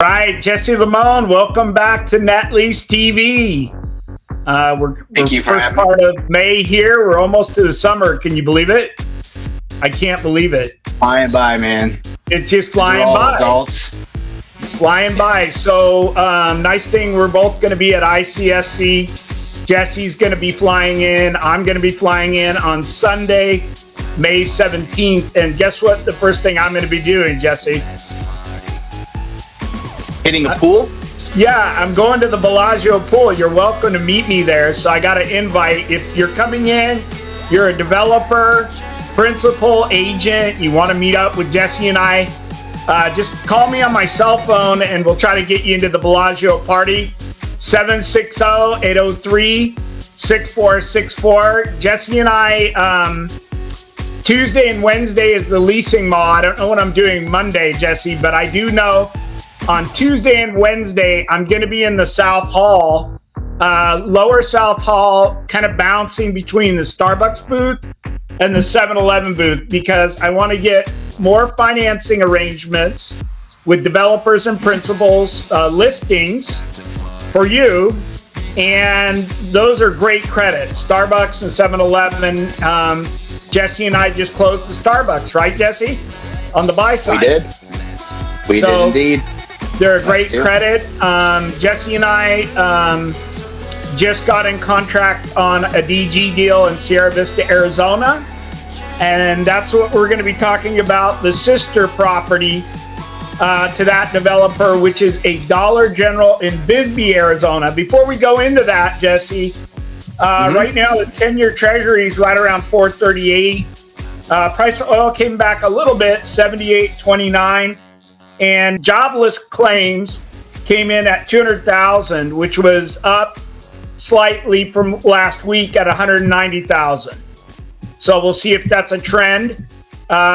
Right, Jesse Limon, welcome back to Net Leased TV. We're first part of May here. We're almost to the summer. Can you believe it? I can't believe it. Flying by, man. It's just flying by. Adults. Flying by. So, nice thing, we're both going to be at ICSC. Jesse's going to be flying in. I'm going to be flying in on Sunday, May 17th. And guess what? The first thing I'm going to be doing, Jesse? Hitting a pool? Yeah, I'm going to the Bellagio pool. You're welcome to meet me there. So I got an invite. If you're coming in, you're a developer, principal, agent, you want to meet up with Jesse and I, just call me on my cell phone and we'll try to get you into the Bellagio party. 760-803-6464. Jesse and I, Tuesday and Wednesday is the leasing mall. I don't know what I'm doing Monday, Jesse, but I do know on Tuesday and Wednesday, I'm going to be in the South Hall, lower South Hall, kind of bouncing between the Starbucks booth and the 7-Eleven booth, because I want to get more financing arrangements with developers and principals, listings for you. And those are great credits. Starbucks and 7-Eleven. Jesse and I just closed the Starbucks, right, Jesse? On the buy side. We did. We did indeed. They're a great credit. Jesse and I just got in contract on a DG deal in Sierra Vista, Arizona. And that's what we're going to be talking about, the sister property to that developer, which is a Dollar General in Bisbee, Arizona. Before we go into that, Jesse, right now the 10-year Treasury is right around 438. Price of oil came back a little bit, 78.29. And jobless claims came in at 200,000, which was up slightly from last week at 190,000. So we'll see if that's a trend.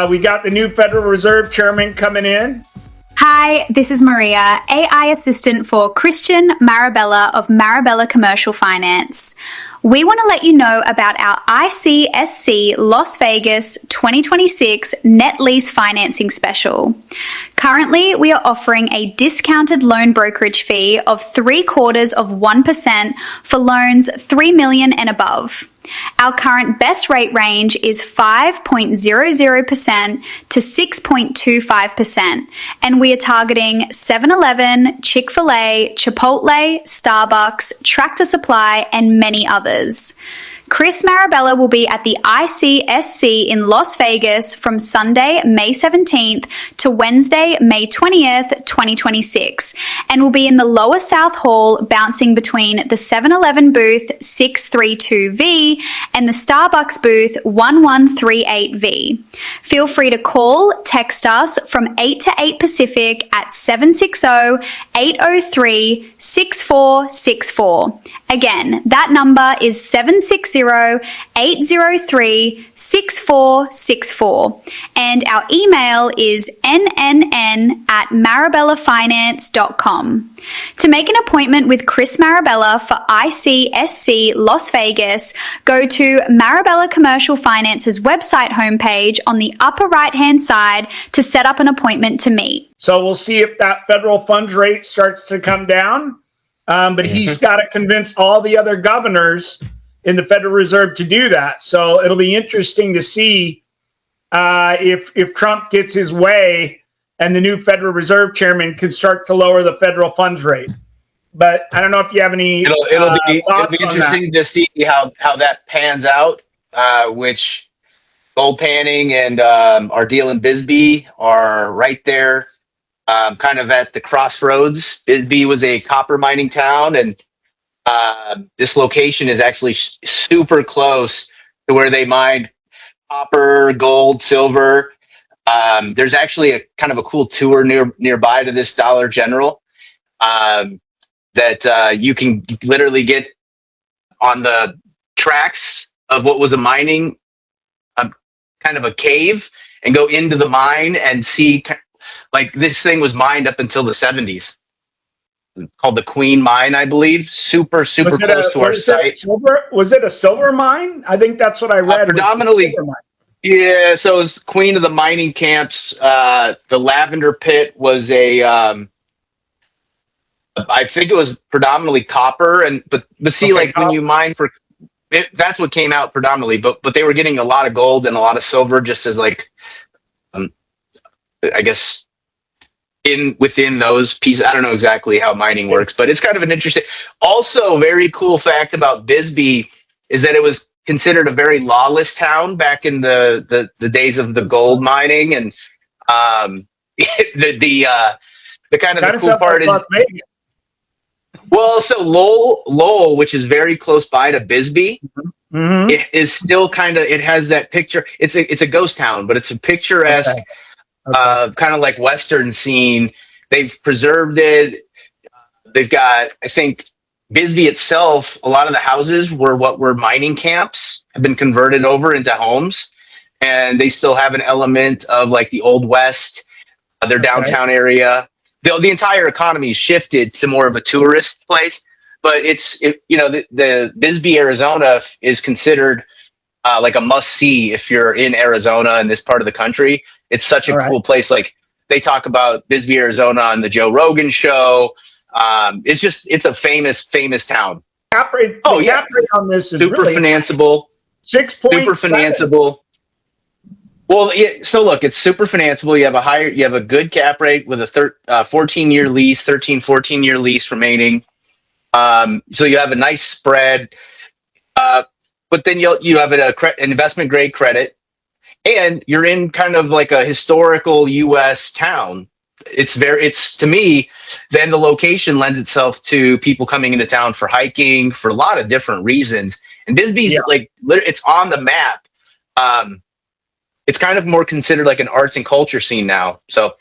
We got the new Federal Reserve Chairman coming in. Hi, this is Maria, AI assistant for Christian Marabella of Marabella Commercial Finance. We want to let you know about our ICSC Las Vegas 2026 Net Lease Financing Special. Currently, we are offering a discounted loan brokerage fee of 0.75% for loans $3 million and above. Our current best rate range is 5.00% to 6.25%, and we are targeting 7-Eleven, Chick-fil-A, Chipotle, Starbucks, Tractor Supply, and many others. Chris Marabella will be at the ICSC in Las Vegas from Sunday, May 17th to Wednesday, May 20th, 2026, and will be in the lower South Hall bouncing between the 7-Eleven booth 632V and the Starbucks booth 1138V. Feel free to call, text us from 8 to 8 Pacific at 760-803-6464. Again, that number is 760-803-6464. And our email is nnn@marabellafinance.com. To make an appointment with Chris Marabella for ICSC Las Vegas, go to Marabella Commercial Finance's website homepage on the upper right-hand side to set up an appointment to meet. So we'll see if that federal funds rate starts to come down. But he's got to convince all the other governors in the Federal Reserve to do that. So it'll be interesting to see if Trump gets his way and the new Federal Reserve Chairman can start to lower the federal funds rate. But I don't know if you have any it'll be interesting to see how that pans out, which Gold Panning and our deal in Bisbee are right there. Kind of at the crossroads. Bisbee was a copper mining town, and this location is actually super close to where they mined copper, gold, silver. There's actually a kind of a cool tour nearby to this Dollar General that you can literally get on the tracks of what was a mining, kind of a cave, and go into the mine and see. Like, this thing was mined up until the 70s. Called the Queen Mine, I believe. Super close to our site. Was it a silver mine? I think that's what I read. Predominantly. Yeah, so it was Queen of the mining camps. The Lavender Pit was a I think it was predominantly copper, but see, okay, like when you mine for it, that's what came out predominantly. But they were getting a lot of gold and a lot of silver, just as like, I guess within those pieces. I don't know exactly how mining works, but it's kind of an interesting. Also, very cool fact about Bisbee is that it was considered a very lawless town back in the days of the gold mining, and the kind of the cool part is. Well, so Lowell, which is very close by to Bisbee, it is still kind of, it has that picture. It's a ghost town, but it's a picturesque, kind of like Western scene. They've preserved it. They've got, I think, Bisbee itself, a lot of the houses were mining camps, have been converted over into homes, and they still have an element of like the Old West, their downtown area. The entire economy shifted to more of a tourist place, but the Bisbee, Arizona is considered like a must-see if you're in Arizona in this part of the country. It's such a cool place. Like they talk about Bisbee, Arizona on the Joe Rogan show. It's a famous town. Cap rate on this is super really financeable. 6.7. Super financeable. Well, so look, it's super financeable. You have a good cap rate with a 14-year lease, 14-year lease remaining. So you have a nice spread, but then you have an investment grade credit, and you're in kind of like a historical U.S. town. It's to me, then the location lends itself to people coming into town for hiking for a lot of different reasons. And Bisbee's like it's on the map. It's kind of more considered like an arts and culture scene now. So,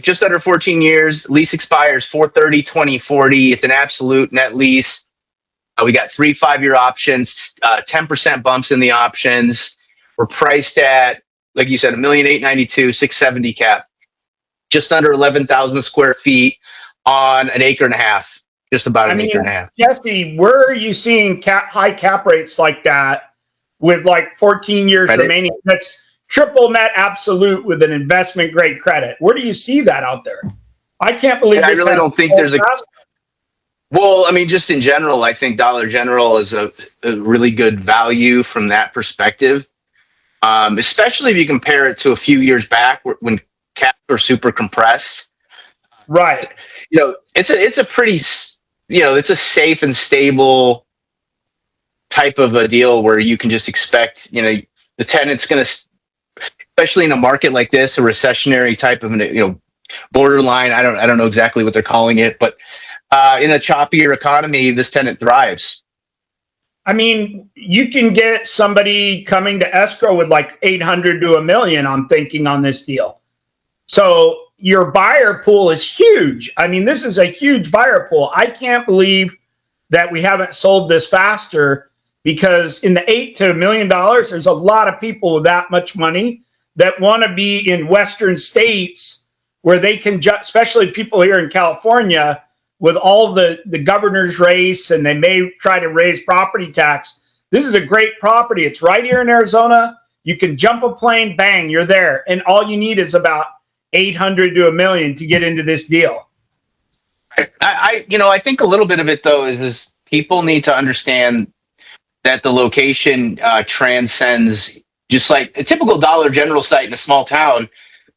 just under 14 years, lease expires 4/30/2040. It's an absolute net lease. We got 3 5-year options, 10% bumps in the options. We're priced at, like you said, $1,892,000, 670 cap, just under 11,000 square feet on an acre and a half, just about an acre and a half. Jesse, where are you seeing high cap rates like that? With like 14 years remaining, that's triple net absolute with an investment grade credit. Where do you see that out there? I can't believe. I really don't think there's a. Well, I mean, just in general, I think Dollar General is a really good value from that perspective, especially if you compare it to a few years back when caps were super compressed. Right. It's a pretty, it's a safe and stable type of a deal where you can just expect, the tenant's going to, especially in a market like this, a recessionary type of, borderline. I don't know exactly what they're calling it, but in a choppier economy, this tenant thrives. I mean, you can get somebody coming to escrow with like 800 to $1 million, I'm thinking, on this deal. So your buyer pool is huge. I mean, this is a huge buyer pool. I can't believe that we haven't sold this faster, because in the $8 to $1 million, there's a lot of people with that much money that want to be in Western states where they can, especially people here in California, with all the governor's race, and they may try to raise property tax. This is a great property. It's right here in Arizona. You can jump a plane, bang, you're there. And all you need is about 800 to $1 million to get into this deal. I think a little bit of it, though, is people need to understand that the location transcends, just like a typical Dollar General site in a small town.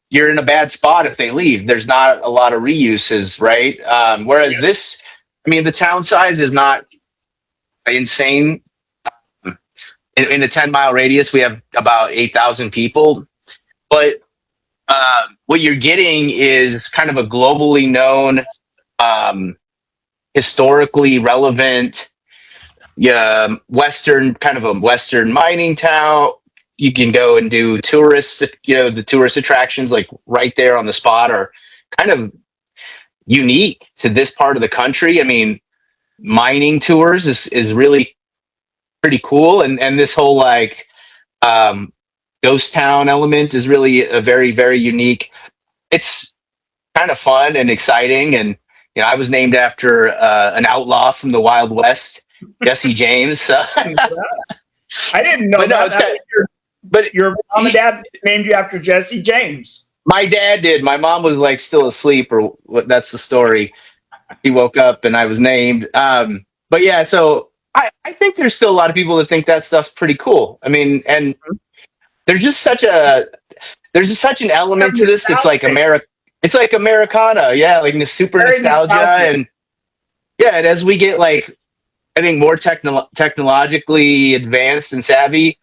You're in a bad spot if they leave. There's not a lot of reuses, right? Whereas this, the town size is not insane. In a 10-mile radius, we have about 8,000 people. But what you're getting is kind of a globally known, historically relevant, Western mining town. You can go and do the tourist attractions, like right there on the spot, are kind of unique to this part of the country. I mean, mining tours is really pretty cool. And this whole ghost town element is really a very, very unique. It's kind of fun and exciting. And, I was named after an outlaw from the Wild West, Jesse James. So. I didn't know that. But your mom and dad named you after Jesse James. My dad did. My mom was like still asleep, or what? That's the story. He woke up and I was named. But yeah, so I think there's still a lot of people that think that stuff's pretty cool. I mean, and there's just such an element to this that's like It's like Americana, yeah, like the super nostalgia, and yeah, and as we get like I think more technologically advanced and savvy,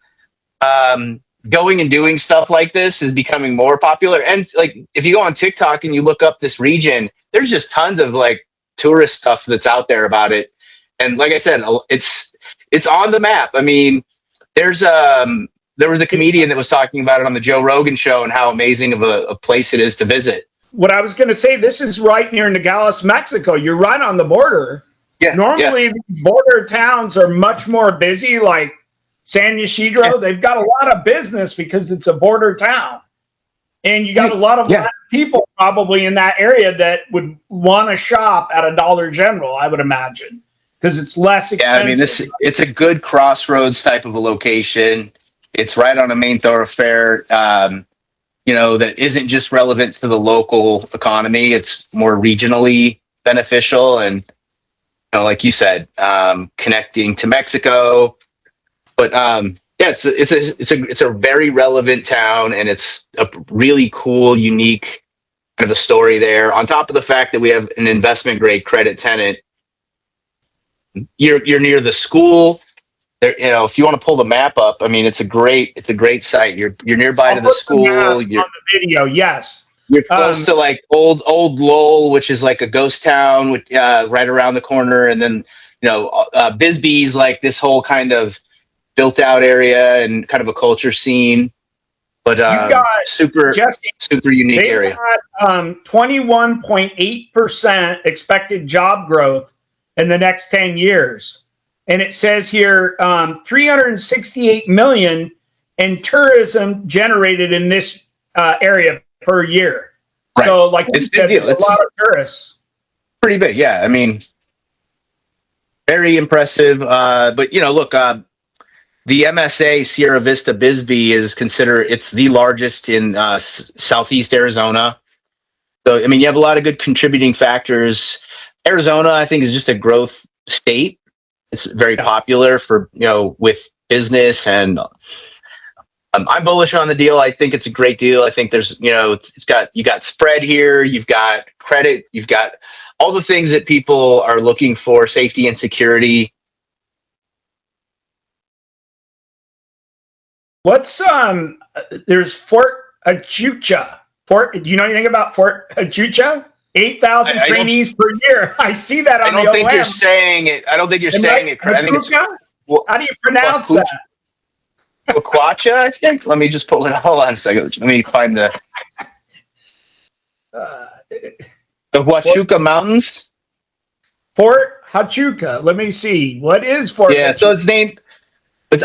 going and doing stuff like this is becoming more popular. And like if you go on TikTok and you look up this region, there's just tons of like tourist stuff that's out there about it. And like I said, it's on the map. I mean, there was a comedian that was talking about it on the Joe Rogan show and how amazing of a place it is to visit. What I was going to say, this is right near Nogales, Mexico. You're right on the border. Yeah. Normally, border towns are much more busy, like San Ysidro. They've got a lot of business because it's a border town. And you got a lot of people probably in that area that would want to shop at a Dollar General, I would imagine, because it's less expensive. Yeah, I mean, it's a good crossroads type of a location. It's right on a main thoroughfare, that isn't just relevant to the local economy. It's more regionally beneficial. And, like you said, connecting to Mexico. But it's a very relevant town, and it's a really cool, unique kind of a story there. On top of the fact that we have an investment grade credit tenant, you're near the school. There, if you want to pull the map up, I mean, it's a great site. You're nearby to the school. On the video, yes. You're close to like old Lowell, which is like a ghost town, right around the corner, and then Bisbee's like this whole kind of built out area and kind of a culture scene, but super unique area. 21.8% expected job growth in the next 10 years. And it says here 368 million in tourism generated in this area per year. Right. So like it's a lot of tourists. Pretty big, yeah. I mean, very impressive. But look, the MSA Sierra Vista Bisbee is considered, it's the largest in Southeast Arizona. So, I mean, you have a lot of good contributing factors. Arizona, I think, is just a growth state. It's very popular for, with business, and I'm bullish on the deal. I think it's a great deal. I think there's, you got spread here, you've got credit, you've got all the things that people are looking for, safety and security. What's there's Fort Huachuca. Do you know anything about Fort Huachuca? 8,000 trainees per year. I see that on the OM. I don't think you're saying it. I don't think you're saying it correctly. I think it's, how do you pronounce that? Huachuca, I think. Let me just pull it. Hold on a second. Let me find the Huachuca Mountains. Fort Huachuca. Let me see. What is Fort? Yeah, Huachuca? so it's named. It's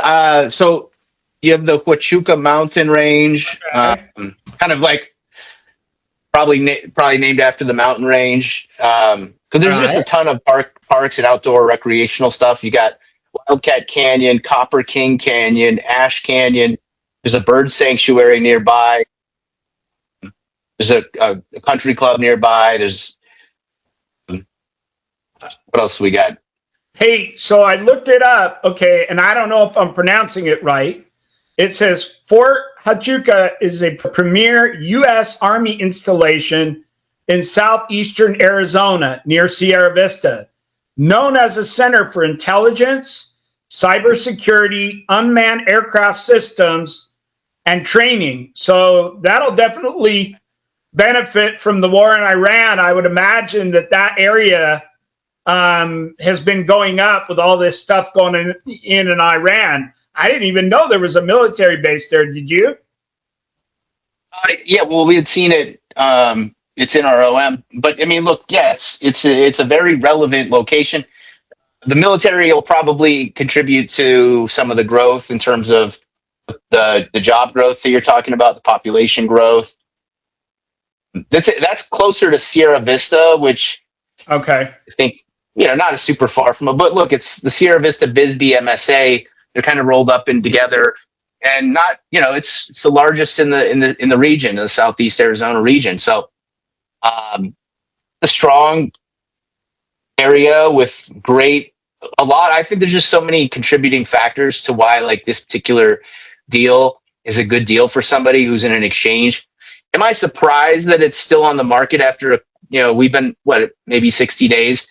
so you have the Huachuca Mountain Range, kind of like probably named after the mountain range. Because there's just a ton of parks and outdoor recreational stuff. You got Wildcat Canyon, Copper King Canyon, Ash Canyon. There's a bird sanctuary nearby. There's a country club nearby. There's what else we got? Hey, so I looked it up, okay, and I don't know if I'm pronouncing it right. It says Fort Huachuca is a premier U.S. Army installation in southeastern Arizona near Sierra Vista, known as a center for intelligence, cybersecurity, unmanned aircraft systems, and training. So that'll definitely benefit from the war in Iran. I would imagine that area has been going up with all this stuff going in Iran. I didn't even know there was a military base there. Did you? Yeah, well, we had seen it. It's in our OM. But, I mean, look, yes, it's a very relevant location. The military will probably contribute to some of the growth in terms of the job growth that you're talking about, the population growth. That's closer to Sierra Vista, which I think, not as super far from it. But look, it's the Sierra Vista Bisbee MSA. They're kind of rolled up in together. and not, it's the largest in the region, the Southeast Arizona region. So a strong area with I think there's just so many contributing factors to why like this particular deal is a good deal for somebody who's in an exchange. Am I surprised that it's still on the market after, we've been, maybe 60 days?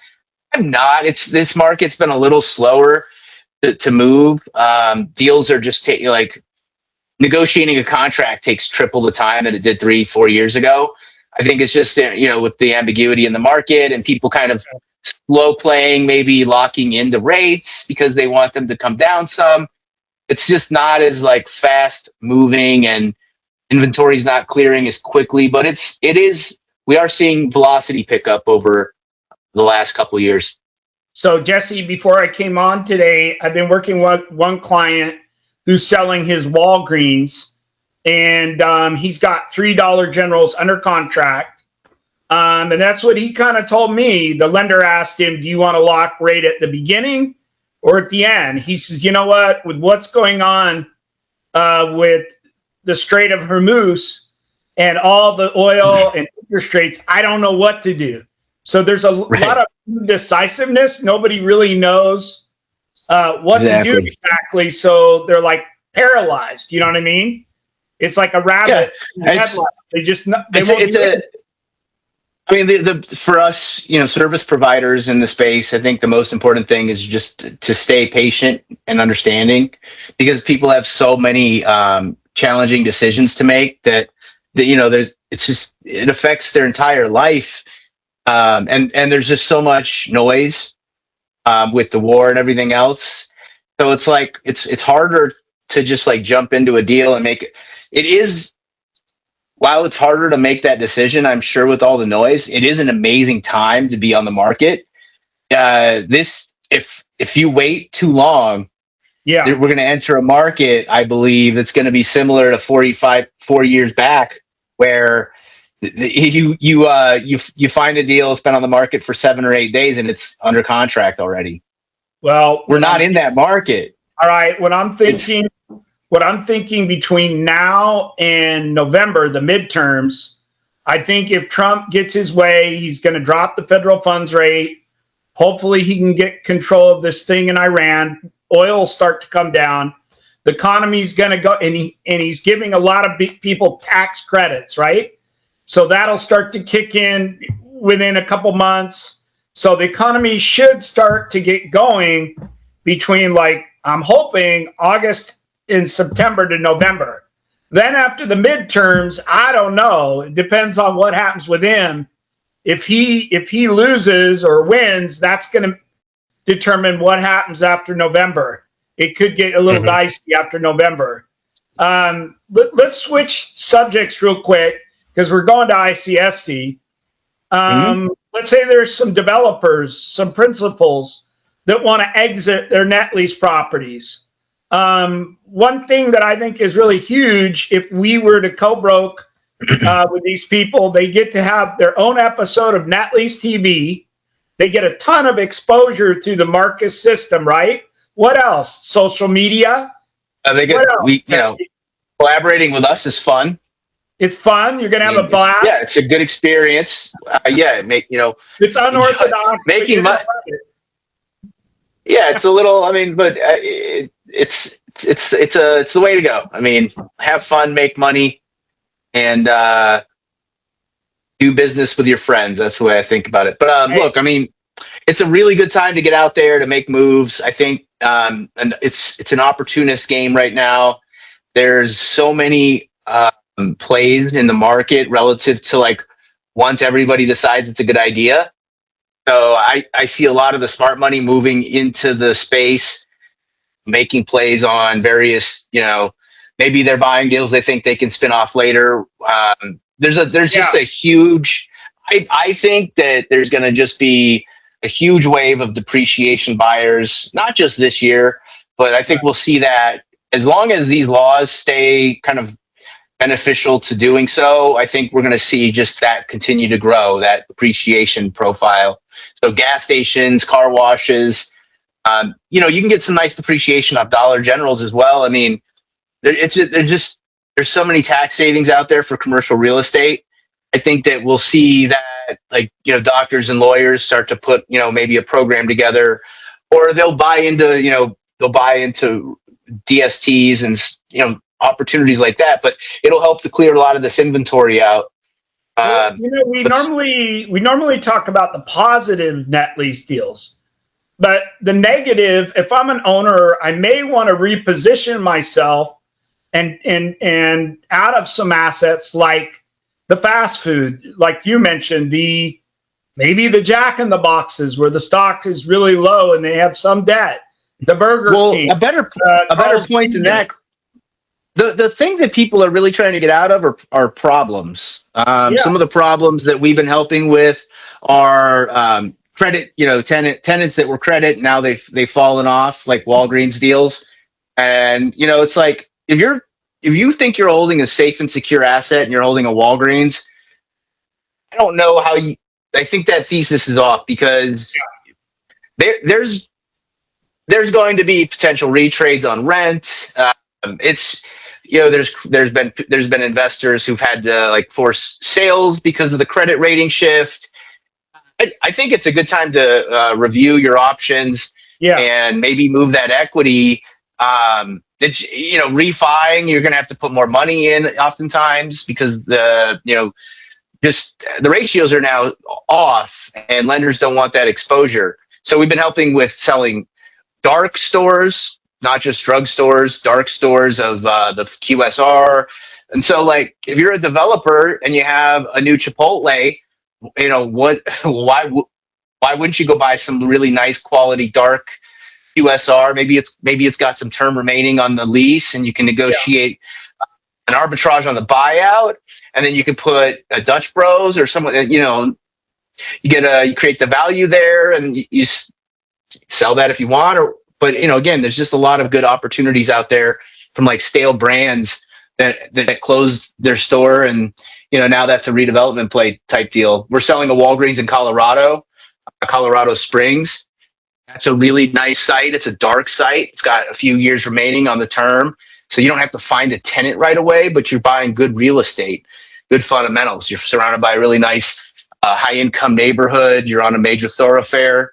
I'm not. This market's been a little slower to move. Deals are just like negotiating a contract takes triple the time that it did 3-4 years ago. I think it's just, with the ambiguity in the market and people kind of slow playing, maybe locking into rates because they want them to come down some. It's just not as like fast moving, and inventory's not clearing as quickly, but we are seeing velocity pick up over the last couple of years. So Jesse, before I came on today, I've been working with one client who's selling his Walgreens, and he's got $3 Generals under contract. And that's what he kind of told me. The lender asked him, do you want to lock rate at the beginning or at the end? He says, you know what, with what's going on with the Strait of Hormuz and all the oil and interest rates, I don't know what to do. So there's a lot of indecisiveness. Nobody really knows what to do exactly. So they're like paralyzed. You know what I mean? It's like a rabbit. They just for us, service providers in the space, I think the most important thing is just to stay patient and understanding, because people have so many challenging decisions to make that it affects their entire life. And there's just so much noise with the war and everything else. So it's like it's harder to just like jump into a deal and make it. It is, while it's harder to make that decision, I'm sure with all the noise, it is an amazing time to be on the market. If you wait too long, we're going to enter a market, I believe, that's going to be similar to 4 years back, where you find a deal that's been on the market for 7 or 8 days and it's under contract already. Well, we're not in that market. All right. What I'm thinking between now and November, the midterms, I think if Trump gets his way, he's going to drop the federal funds rate. Hopefully he can get control of this thing in Iran. Oil will start to come down. The economy's going to go, and he's giving a lot of people tax credits, right? So that'll start to kick in within a couple months. So the economy should start to get going between, like, I'm hoping August and September to November. Then after the midterms, I don't know. It depends on what happens with him. If he loses or wins, that's going to determine what happens after November. It could get a little dicey after November. Let's switch subjects real quick, because we're going to ICSC. Let's say there's some developers, some principals that want to exit their net lease properties. One thing that I think is really huge, if we were to co-broke with these people, they get to have their own episode of Net Lease TV. They get a ton of exposure to the Marcus system, right? What else? Social media. Collaborating with us is fun. It's fun. You're going to have a blast. Yeah, it's a good experience. It's unorthodox. Making money. Yeah, it's a little. But it's the way to go. Have fun, make money, and do business with your friends. That's the way I think about it. But look, it's a really good time to get out there to make moves. I think, and it's an opportunist game right now. There's so many plays in the market relative to, like, once everybody decides it's a good idea. So I see a lot of the smart money moving into the space, making plays on various, maybe they're buying deals they think they can spin off later. There's just a huge, I think that there's going to just be a huge wave of depreciation buyers, not just this year, but I think we'll see that as long as these laws stay kind of beneficial to doing so. I think we're going to see just that continue to grow, that appreciation profile. So gas stations, car washes, you can get some nice depreciation off Dollar Generals as well. there's so many tax savings out there for commercial real estate. I think that we'll see that, like, doctors and lawyers start to put, maybe a program together, or they'll buy into DSTs and, opportunities like that, but it'll help to clear a lot of this inventory out. Well, we normally talk about the positive net lease deals, but the negative, if I'm an owner, I may want to reposition myself and out of some assets like the fast food, like you mentioned, maybe the Jack in the Boxes where the stock is really low and they have some debt. The Burger King. A better point than that. The thing that people are really trying to get out of are problems. Some of the problems that we've been helping with are credit. Tenants that were credit, now they've fallen off, like Walgreens deals. And it's like, if you think you're holding a safe and secure asset and you're holding a Walgreens, I don't know how I think that thesis is off, because there's going to be potential retrades on rent. There's been investors who've had to force sales because of the credit rating shift. I think it's a good time to review your options and maybe move that equity. Refiing, you're going to have to put more money in oftentimes, because the ratios are now off and lenders don't want that exposure. So we've been helping with selling dark stores, not just drugstores, dark stores of the QSR. And so, if you're a developer and you have a new Chipotle, why wouldn't you go buy some really nice quality dark QSR? Maybe it's got some term remaining on the lease, and you can negotiate an arbitrage on the buyout, and then you can put a Dutch Bros or someone. You create the value there, and you sell that if you want. But again, there's just a lot of good opportunities out there from stale brands that closed their store, and now that's a redevelopment play type deal. We're selling a Walgreens in Colorado Springs. That's a really nice site. It's a dark site. It's got a few years remaining on the term, so you don't have to find a tenant right away, but you're buying good real estate, good fundamentals. You're surrounded by a really nice high income neighborhood. You're on a major thoroughfare.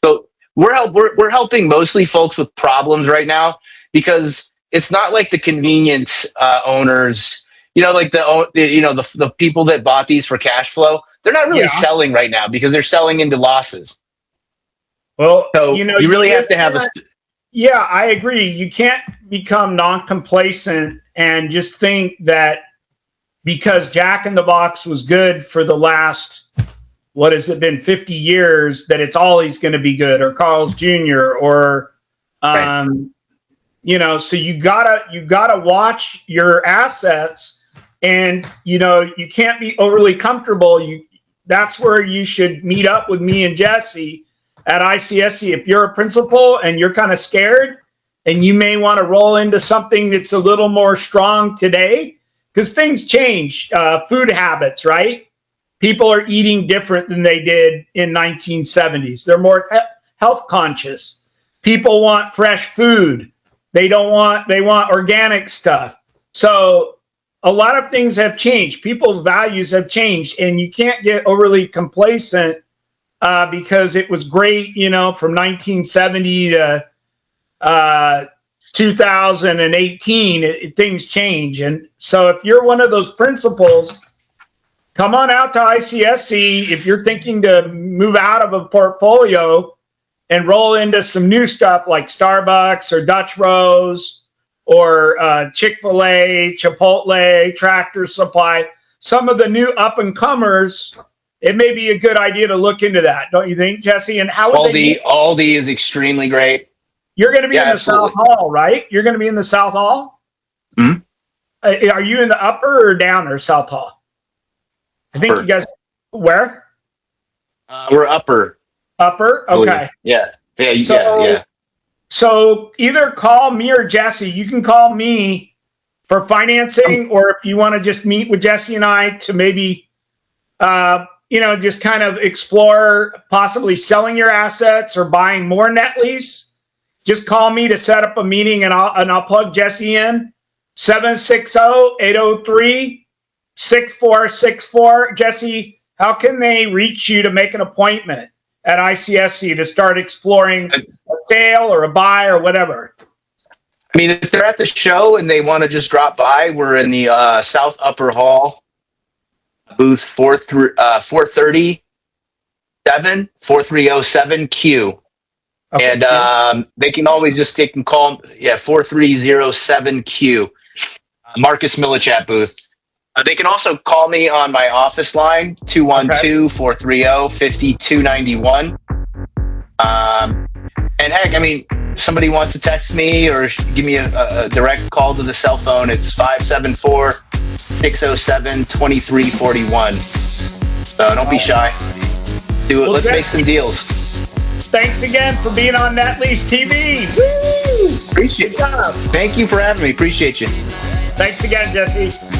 So we're helping mostly folks with problems right now, because it's not like the convenience owners, the people that bought these for cash flow. They're not really selling right now because they're selling into losses. Well, so you really have to have Yeah, I agree. You can't become non-complacent and just think that because Jack in the Box was good for the last, what has it been, 50 years, that it's always going to be good, or Carl's Jr. or, right. So you gotta watch your assets, and, you can't be overly comfortable. That's where you should meet up with me and Jesse at ICSC. If you're a principal and you're kind of scared, and you may want to roll into something that's a little more strong today, because things change, food habits, right? People are eating different than they did in 1970s. They're more health conscious. People want fresh food. They want organic stuff. So a lot of things have changed. People's values have changed, and you can't get overly complacent because it was great, from 1970 to 2018, things change. And so if you're one of those principals, come on out to ICSC if you're thinking to move out of a portfolio and roll into some new stuff like Starbucks or Dutch Bros or Chick-fil-A, Chipotle, Tractor Supply. Some of the new up-and-comers, it may be a good idea to look into that, don't you think, Jesse? And how would Aldi is extremely great. You're going to be in the South Hall, right? You're going to be in the South Hall? Mm-hmm. Are you in the upper or down or South Hall? I think you guys, where? We're upper. Upper? Okay. Yeah. So either call me or Jesse. You can call me for financing, or if you want to just meet with Jesse and I to maybe, just kind of explore possibly selling your assets or buying more net lease, just call me to set up a meeting, and I'll plug Jesse in. 760-803-6464. Jesse, how can they reach you to make an appointment at ICSC to start exploring a sale or a buy or whatever? I mean, if they're at the show and they want to just drop by, we're in the South Upper Hall, booth 4307Q. Okay, and they can always call 4307Q, Marcus Millichap booth. They can also call me on my office line, 212-430-5291. And heck, I mean, somebody wants to text me or give me a direct call to the cell phone, it's 574-607-2341. So don't be shy. Do it. Well, let's make some deals. Thanks again for being on Net Lease TV. Woo! Appreciate it. Thank you for having me. Appreciate you. Thanks again, Jesse.